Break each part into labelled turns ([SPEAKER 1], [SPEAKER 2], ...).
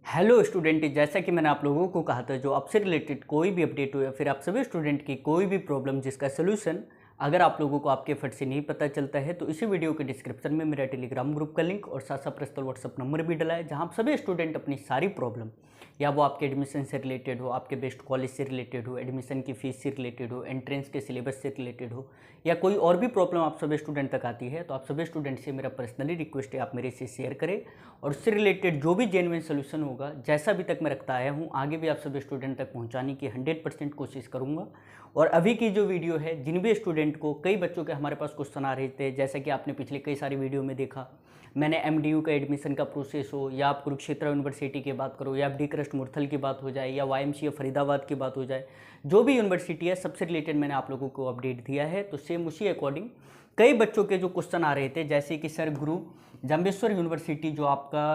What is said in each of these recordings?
[SPEAKER 1] Hello student, जैसा कि मैंने आप लोगों को कहा था, जो आपसे रिलेटेड कोई भी अपडेट हो या फिर आप सभी स्टूडेंट की कोई भी प्रॉब्लम जिसका सोल्यूशन अगर आप लोगों को आपके फट से नहीं पता चलता है तो इसी वीडियो के डिस्क्रिप्शन में मेरा टेलीग्राम ग्रुप का लिंक और साथ साथ पर्सनल व्हाट्सअप नंबर भी डला है, जहां आप सभी स्टूडेंट अपनी सारी प्रॉब्लम या वो आपके एडमिशन से रिलेटेड हो, आपके बेस्ट कॉलेज से रिलेटेड हो, एडमिशन की फ़ीस से रिलेटेड हो, एंट्रेंस के सिलेबस से रिलेटेड हो या कोई और भी प्रॉब्लम आप सभी स्टूडेंट तक आती है, तो आप सभी स्टूडेंट से मेरा पर्सनली रिक्वेस्ट है आप मेरे से शेयर करें और उससे रिलेटेड जो भी जेन्युइन सोल्यूशन होगा, जैसा अभी तक मैं रखता आया हूँ, आगे भी आप सभी स्टूडेंट तक पहुँचाने की 100% कोशिश करूँगा। और अभी की जो वीडियो है, जिन भी स्टूडेंट को कई बच्चों के हमारे पास क्वेश्चन आ रहे थे, जैसा कि आपने पिछले कई सारी वीडियो में देखा, मैंने MDU का एडमिशन का प्रोसेस हो या आप कुरुक्षेत्र यूनिवर्सिटी की बात करो या FD क्रस्ट मुरथल की बात हो जाए या YMCA फरीदाबाद की बात हो जाए, जो भी यूनिवर्सिटी है सबसे रिलेटेड मैंने आप लोगों को अपडेट दिया है। तो सेम उसी अकॉर्डिंग कई बच्चों के जो क्वेश्चन आ रहे थे, जैसे कि सर गुरु जाम्बेश्वर यूनिवर्सिटी जो आपका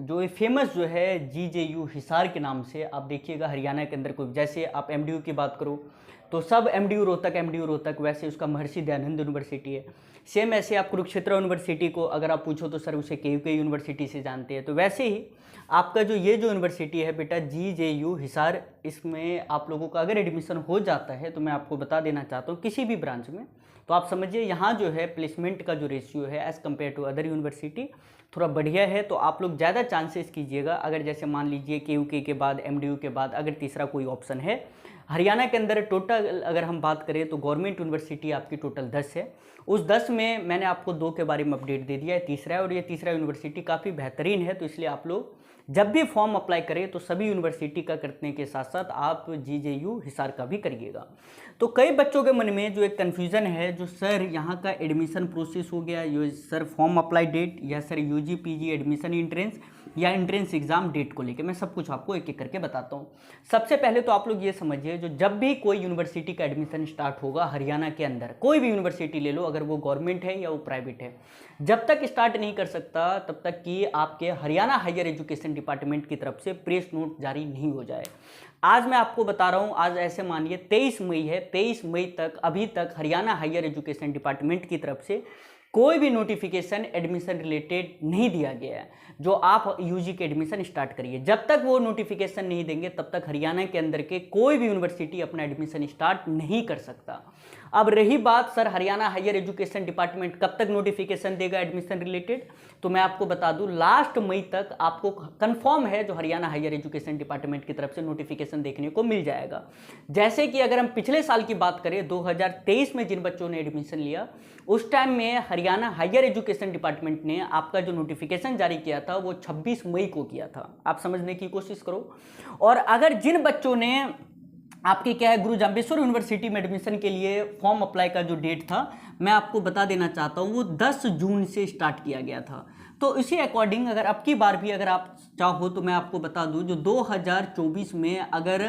[SPEAKER 1] जो फेमस जो है GJU हिसार के नाम से, आप देखिएगा हरियाणा के अंदर कोई, जैसे आप MDU की बात करो तो सब MDU रोहतक, वैसे उसका महर्षि दयानंद यूनिवर्सिटी है। सेम ऐसे आप कुरुक्षेत्र यूनिवर्सिटी को अगर आप पूछो तो सर उसे KUK यूनिवर्सिटी से जानते हैं। तो वैसे ही आपका जो ये जो यूनिवर्सिटी है बेटा GJU हिसार, इसमें आप लोगों का अगर एडमिशन हो जाता है तो मैं आपको बता देना चाहता हूँ किसी भी ब्रांच में, तो आप समझिए यहाँ जो है प्लेसमेंट का जो रेशियो है as compare to other university थोड़ा बढ़िया है। तो आप लोग ज़्यादा चांसेस कीजिएगा, अगर जैसे मान लीजिए KUK के बाद MDU के बाद अगर तीसरा कोई ऑप्शन है। हरियाणा के अंदर टोटल अगर हम बात करें तो गवर्नमेंट यूनिवर्सिटी आपकी टोटल 10 है, उस 10 में मैंने आपको 2 के बारे में अपडेट दे दिया है, तीसरा है और ये तीसरा यूनिवर्सिटी काफ़ी बेहतरीन है। तो इसलिए आप लोग जब भी फॉर्म अप्लाई करें तो सभी यूनिवर्सिटी का करने के साथ साथ आप GJU हिसार का भी करिएगा। तो कई बच्चों के मन में जो एक कन्फ्यूज़न है, जो सर यहाँ का एडमिशन प्रोसेस हो गया, ये सर फॉर्म अप्लाई डेट या sir UG PG admission entrance या एंट्रेंस एग्जाम डेट को लेकर मैं सब कुछ आपको एक एक करके बताता हूँ। सबसे पहले तो आप लोग ये समझिए, जो जब भी कोई यूनिवर्सिटी का एडमिशन स्टार्ट होगा हरियाणा के अंदर, कोई भी यूनिवर्सिटी ले लो, अगर वो गवर्नमेंट है या वो प्राइवेट है, जब तक स्टार्ट नहीं कर सकता तब तक कि आपके हरियाणा हायर एजुकेशन डिपार्टमेंट की तरफ से प्रेस नोट जारी नहीं हो जाए। आज मैं आपको बता रहा हूँ, आज ऐसे मानिए 23 मई है, 23 मई तक अभी तक हरियाणा हायर एजुकेशन डिपार्टमेंट की तरफ से कोई भी नोटिफिकेशन एडमिशन रिलेटेड नहीं दिया गया है जो आप UG के एडमिशन स्टार्ट करिए। जब तक वो नोटिफिकेशन नहीं देंगे तब तक हरियाणा के अंदर के कोई भी यूनिवर्सिटी अपना एडमिशन स्टार्ट नहीं कर सकता। अब रही बात sir Haryana higher education department कब तक नोटिफिकेशन देगा एडमिशन रिलेटेड, तो मैं आपको बता दूं लास्ट मई तक आपको कंफर्म है जो हरियाणा हायर एजुकेशन डिपार्टमेंट की तरफ से नोटिफिकेशन देखने को मिल जाएगा। जैसे कि अगर हम पिछले साल की बात करें, 2023 में जिन बच्चों ने एडमिशन लिया, उस टाइम में हरियाणा हायर एजुकेशन डिपार्टमेंट ने आपका जो नोटिफिकेशन जारी किया था वो 26 मई को किया था। आप समझने की कोशिश करो। और अगर जिन बच्चों ने आपकी क्या है गुरु जाम्बेश्वर यूनिवर्सिटी में एडमिशन के लिए फॉर्म अप्लाई का जो डेट था, मैं आपको बता देना चाहता हूँ, वो 10 जून से स्टार्ट किया गया था। तो इसी अकॉर्डिंग अगर अब की बार भी अगर आप चाहो तो मैं आपको बता दूं, जो 2024 में अगर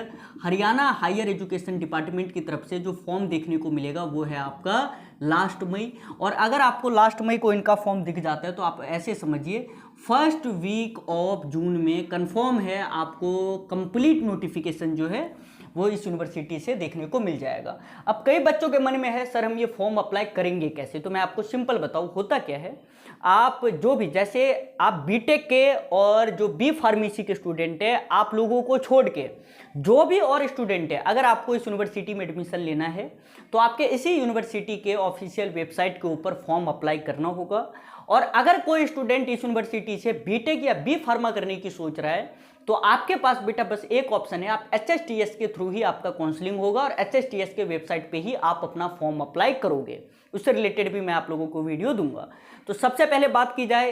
[SPEAKER 1] हरियाणा हायर एजुकेशन डिपार्टमेंट की तरफ से जो फॉर्म देखने को मिलेगा वो है आपका लास्ट मई। और अगर आपको लास्ट मई को इनका फॉर्म दिख जाता है तो आप ऐसे समझिए फर्स्ट वीक ऑफ जून में कंफर्म है आपको कंप्लीट नोटिफिकेशन जो है वो इस यूनिवर्सिटी से देखने को मिल जाएगा। अब कई बच्चों के मन में है सर हम ये फॉर्म अप्लाई करेंगे कैसे, तो मैं आपको सिंपल बताऊं, होता क्या है, आप जो भी जैसे आप BTech के और जो B फार्मेसी के स्टूडेंट है, आप लोगों को छोड़ के जो भी और स्टूडेंट है, अगर आपको इस यूनिवर्सिटी में एडमिशन लेना है तो आपके इसी यूनिवर्सिटी के ऑफिशियल वेबसाइट के ऊपर फॉर्म अप्लाई करना होगा। और अगर कोई स्टूडेंट इस यूनिवर्सिटी से BTech या B फार्मा करने की सोच रहा है तो आपके पास बेटा बस एक ऑप्शन है, आप HSTS के थ्रू ही आपका काउंसलिंग होगा और HSTS के वेबसाइट पे ही आप अपना फॉर्म अप्लाई करोगे। उससे रिलेटेड भी मैं आप लोगों को वीडियो दूंगा। तो सबसे पहले बात की जाए,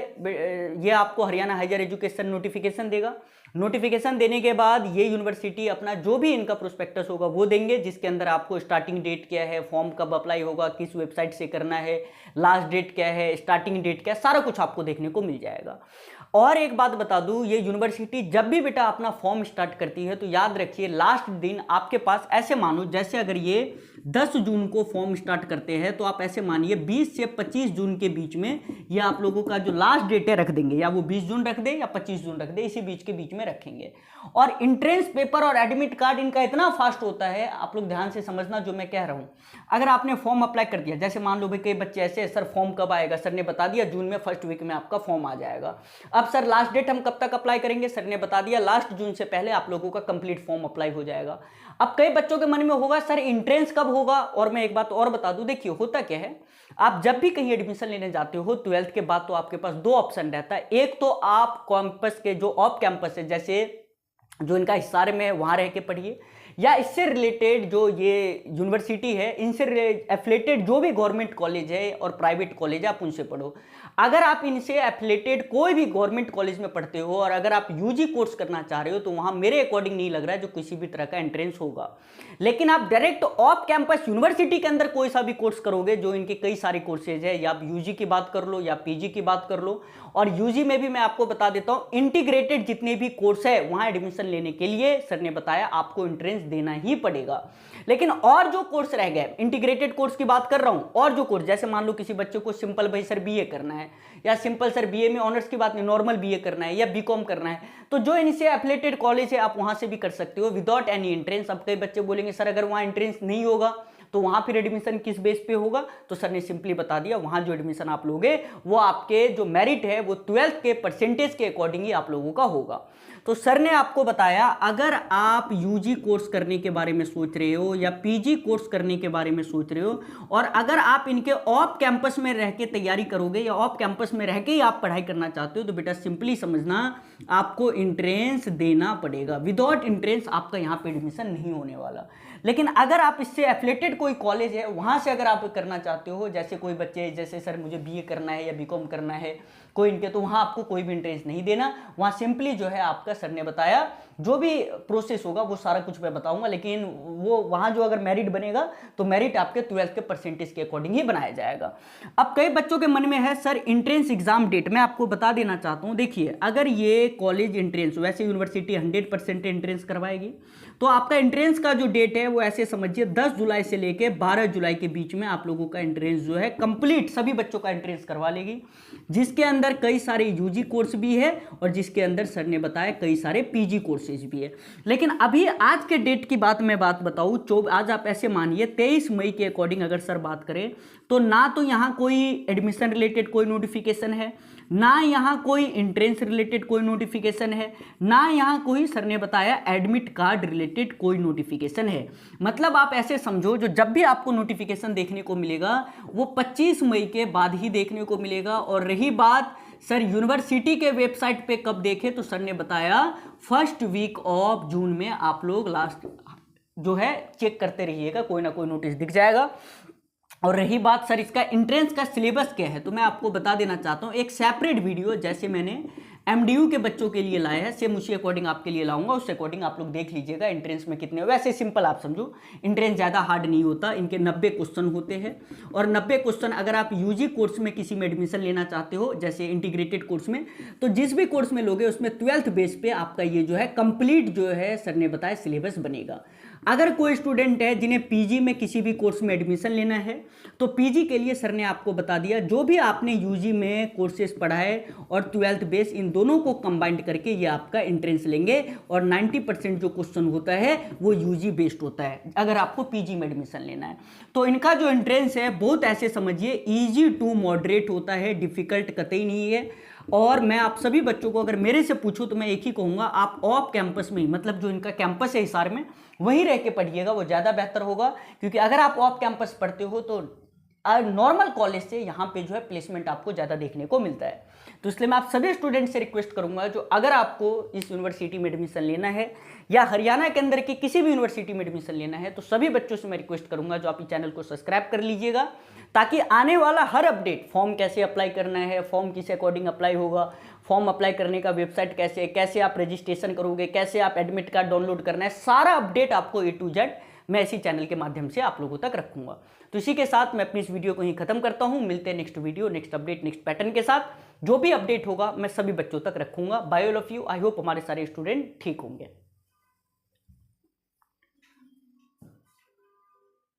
[SPEAKER 1] ये आपको हरियाणा हायर एजुकेशन नोटिफिकेशन देगा। नोटिफिकेशन देने के बाद ये यूनिवर्सिटी अपना जो भी इनका प्रोस्पेक्टस होगा वो देंगे, जिसके अंदर आपको स्टार्टिंग डेट क्या है, फॉर्म कब अप्लाई होगा, किस वेबसाइट से करना है, लास्ट डेट क्या है, स्टार्टिंग डेट क्या है, सारा कुछ आपको देखने को मिल जाएगा। और एक बात बता दूं, ये यूनिवर्सिटी जब भी बेटा अपना फॉर्म स्टार्ट करती है तो याद रखिए लास्ट दिन आपके पास ऐसे मानो, जैसे अगर ये 10 जून को फॉर्म स्टार्ट करते हैं तो आप ऐसे मानिए 20 से 25 जून के बीच में ये आप लोगों का जो लास्ट डेट है रख देंगे, या वो 20 जून रख दे या 25 जून रख दे, इसी बीच के बीच में रखेंगे। और इंट्रेंस पेपर और एडमिट कार्ड इनका इतना फास्ट होता है, आप लोग ध्यान से समझना जो मैं कह रहा हूं। अगर आपने फॉर्म अप्लाई कर दिया, जैसे मान लो भाई कई बच्चे ऐसे, सर फॉर्म कब आएगा, सर ने बता दिया जून में फर्स्ट वीक में आपका फॉर्म आ जाएगा। अब सर लास्ट डेट हम कब तक अप्लाई करेंगे? सर ने बता दिया लास्ट जून से पहले आप लोगों का कंप्लीट फॉर्म अप्लाई हो जाएगा। अब कई बच्चों के मन में होगा सर एंट्रेंस कब होगा? और मैं एक बात और बता दूं, देखिए होता क्या है, आप जब भी कहीं एडमिशन लेने जाते हो 12th के बाद तो आपके पास दो ऑप्शन रहता है। एक तो आप कैंपस के जो ऑफ कैंपस है, जैसे जो इनका हिसार में है वहां रह के पढ़िए, या इससे रिलेटेड जो ये यूनिवर्सिटी है इनसे एफिलेटेड जो भी गवर्नमेंट कॉलेज है और प्राइवेट कॉलेज है आप उनसे पढ़ो। अगर आप इनसे एफिलेटेड कोई भी गवर्नमेंट कॉलेज में पढ़ते हो और अगर आप यूजी कोर्स करना चाह रहे हो तो वहां मेरे अकॉर्डिंग नहीं लग रहा है जो किसी भी तरह का एंट्रेंस होगा। लेकिन आप डायरेक्ट ऑफ कैंपस यूनिवर्सिटी के अंदर कोई सा भी कोर्स करोगे, जो इनके कई सारे कोर्सेज है, या आप यूजी की बात कर लो या पीजी की बात कर लो, और यूजी में भी मैं आपको बता देता हूं इंटीग्रेटेड जितने भी कोर्स है वहां एडमिशन लेने के लिए सर ने बताया आपको एंट्रेंस देना ही पड़ेगा। लेकिन और जो कोर्स रह गए, इंटीग्रेटेड कोर्स की बात कर रहा हूं, और जो कोर्स जैसे मान लो किसी बच्चे को सिंपल भाई सर बीए करना है, या सिंपल सर बीए में ऑनर्स की बात नहीं नॉर्मल बीए करना है, या बीकॉम करना है, तो जो इनसे एफिलेटेड कॉलेज है आप वहां से भी कर सकते हो विदाउट एनी एंट्रेंस। अब कई बच्चे बोलेंगे सर अगर वहां एंट्रेंस नहीं होगा तो वहां फिर एडमिशन किस बेस पे होगा? तो सर ने सिंपली बता दिया वहां जो एडमिशन आप लोगे वो आपके जो मेरिट है वो 12th के परसेंटेज के अकॉर्डिंग ही आप लोगों का होगा। तो सर ने आपको बताया अगर आप यूजी कोर्स करने के बारे में सोच रहे हो या पीजी कोर्स करने के बारे में सोच रहे हो, और अगर आप इनके ऑफ कैंपस में रह के तैयारी करोगे या ऑफ कैंपस में रह के ही आप पढ़ाई करना चाहते हो, तो बेटा सिंपली समझना आपको एंट्रेंस देना पड़ेगा। विदाउट एंट्रेंस आपका यहाँ पे एडमिशन नहीं होने वाला। लेकिन अगर आप इससे एफिलेटेड कोई कॉलेज है वहां से अगर आप करना चाहते हो, जैसे कोई बच्चे जैसे सर मुझे बीए करना है या बीकॉम करना है कोई इनके, तो वहां आपको कोई भी एंट्रेंस नहीं देना। वहां सिंपली जो है आपका सर ने बताया जो भी प्रोसेस होगा वो सारा कुछ मैं बताऊंगा, लेकिन वो वहां जो अगर मेरिट बनेगा तो मेरिट आपके 12th के परसेंटेज के अकॉर्डिंग ही बनाया जाएगा। अब कई बच्चों के मन में है सर एंट्रेंस एग्जाम डेट, मैं आपको बता देना चाहता हूं, देखिए अगर ये कॉलेज एंट्रेंस, वैसे यूनिवर्सिटी 100% एंट्रेंस करवाएगी, तो आपका एंट्रेंस का जो डेट है वो ऐसे समझिए 10 जुलाई से लेके 12 जुलाई के बीच में आप लोगों का एंट्रेंस जो है कंप्लीट सभी बच्चों का एंट्रेंस करवा लेगी, जिसके अंदर कई सारे यूजी कोर्स भी है और जिसके अंदर सर ने बताया कई सारे पीजी कोर्सेज भी है। लेकिन अभी आज के डेट की बात मैं बताऊं, आज आप ऐसे मानिए 23 मई के अकॉर्डिंग अगर सर बात करें तो ना तो यहाँ कोई एडमिशन रिलेटेड कोई नोटिफिकेशन है, ना यहाँ कोई एंट्रेंस रिलेटेड कोई नोटिफिकेशन है, ना यहाँ कोई सर ने बताया एडमिट कार्ड रिलेटेड कोई नोटिफिकेशन है। मतलब आप ऐसे समझो जो जब भी आपको नोटिफिकेशन देखने को मिलेगा वो 25 मई के बाद ही देखने को मिलेगा। और रही बात सर यूनिवर्सिटी के वेबसाइट पे कब देखे, तो सर ने बताया फर्स्ट वीक ऑफ जून में आप लोग लास्ट जो है चेक करते रहिएगा, कोई ना कोई नोटिस दिख जाएगा। और रही बात सर इसका एंट्रेंस का सिलेबस क्या है, तो मैं आपको बता देना चाहता हूँ एक सेपरेट वीडियो जैसे मैंने एमडीयू के बच्चों के लिए लाया है सेम उसी अकॉर्डिंग आपके लिए लाऊंगा, उस अकॉर्डिंग आप लोग देख लीजिएगा एंट्रेंस में कितने। वैसे सिंपल आप समझो एंट्रेंस ज़्यादा हार्ड नहीं होता, इनके 90 क्वेश्चन होते हैं और 90 क्वेश्चन अगर आप यूजी कोर्स में किसी में एडमिशन लेना चाहते हो जैसे इंटीग्रेटेड कोर्स में, तो जिस भी कोर्स में लोगे उसमें 12th बेस पे आपका ये जो है कंप्लीट जो है सर ने बताया सिलेबस बनेगा। अगर कोई स्टूडेंट है जिन्हें पीजी में किसी भी कोर्स में एडमिशन लेना है तो पीजी के लिए सर ने आपको बता दिया जो भी आपने यूजी में कोर्सेज पढ़ा है और 12th बेस इन दोनों को कंबाइंड करके ये आपका एंट्रेंस लेंगे और 90% जो क्वेश्चन होता है वो यूजी बेस्ड होता है अगर आपको पीजी में एडमिशन लेना है। तो इनका जो एंट्रेंस है बहुत ऐसे समझिए ईजी टू मॉडरेट होता है, डिफिकल्ट कतई नहीं है। और मैं आप सभी बच्चों को अगर मेरे से पूछूं तो मैं एक ही कहूंगा आप ऑफ कैंपस में ही, मतलब जो इनका कैंपस है हिसार में, वहीं रह के पढ़िएगा, वो ज़्यादा बेहतर होगा। क्योंकि अगर आप ऑफ कैंपस पढ़ते हो तो नॉर्मल कॉलेज से यहाँ पे जो है प्लेसमेंट आपको ज़्यादा देखने को मिलता है। तो इसलिए मैं आप सभी स्टूडेंट से रिक्वेस्ट करूंगा जो अगर आपको इस यूनिवर्सिटी में एडमिशन लेना है या हरियाणा के अंदर की किसी भी यूनिवर्सिटी में एडमिशन लेना है तो सभी बच्चों से मैं रिक्वेस्ट करूंगा जो आप इस चैनल को सब्सक्राइब कर लीजिएगा, ताकि आने वाला हर अपडेट, फॉर्म कैसे अप्लाई करना है, फॉर्म किस अकॉर्डिंग अप्लाई होगा, फॉर्म अप्लाई करने का वेबसाइट कैसे आप रजिस्ट्रेशन करोगे, कैसे आप एडमिट कार्ड डाउनलोड करना है, सारा अपडेट आपको A to Z मैं इसी चैनल के माध्यम से आप लोगों तक रखूंगा। तो इसी के साथ मैं अपनी इस वीडियो को यहीं खत्म करता हूं। मिलते हैं next video, next update, next pattern के साथ। जो भी अपडेट होगा मैं सभी बच्चों तक रखूंगा। Bye all of you, I hope हमारे सारे स्टूडेंट ठीक होंगे।